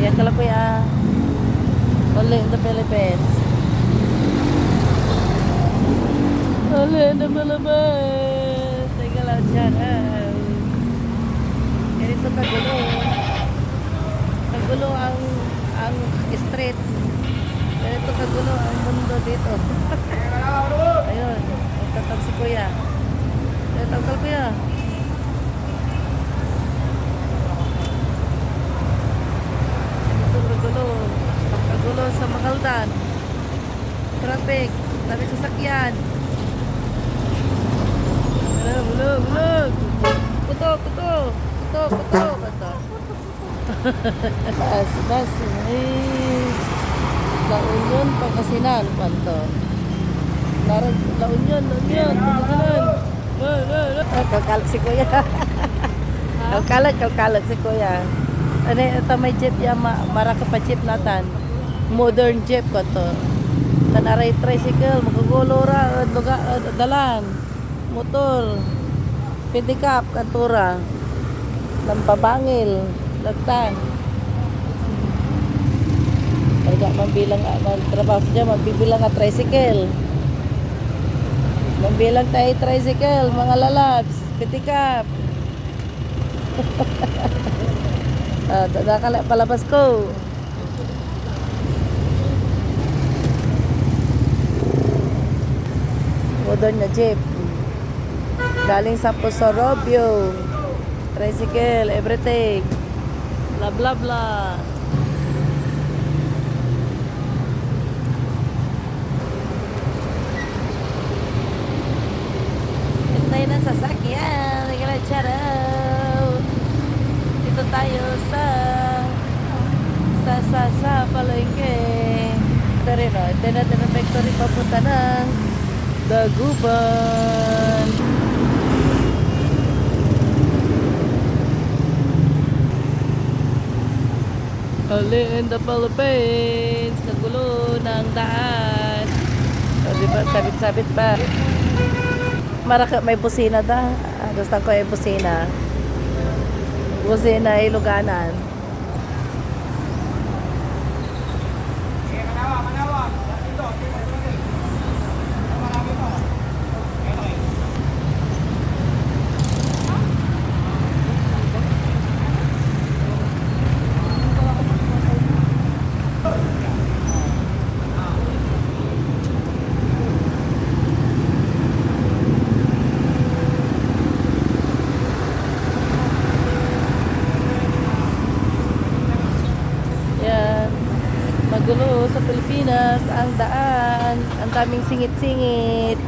Kaya kala kuya, only in the Philippines. Only in the Philippines. Teka lang dyan. Ganito kagulo. Kagulo ang street. Ganito kagulo ang mundo dito. Ayun, nagtatag si kuya. Nagtatag kuya. Ganito kagulo. Kagulo sa Makaldan. Traffic. Dami sasakyan. Bulog, bulog. Kuto, kuto. Kuto, kuto. Kuto. Bas. La Union, Pangasinan. Panto. La Union, Pangasinan. Kalkalat si kuya. Kalkalat si kuya. Ano ito may jeep ya, maraka pa jeep natin. Modern jeep ko to. Tanaray tricycle, magagulo ra, dalan. Motor, pedicab, kantura, lampabangil, lagtan. Kaya mambilang trabaho dyan, magbibilang ka tricycle. Mambilang tayo tricycle, mga lalabs, pedicab. Palabas ko. Modern na jeep. Galing sa Posorobio. Tricycle, everything. Blah, blah, blah. Hintay ng sasakyan. Nagala, charaw. Dito tayo sa palengke. Ito rin, no? Ito natin ang factory papunta ng Dagupan. Only in the Philippines. Kagulo ng daan. O, diba? Sabit-sabit pa. May busina da. Gusto ko yung busina. Busina Iloganan. Magulo sa Pilipinas ang daan, ang daming singit-singit.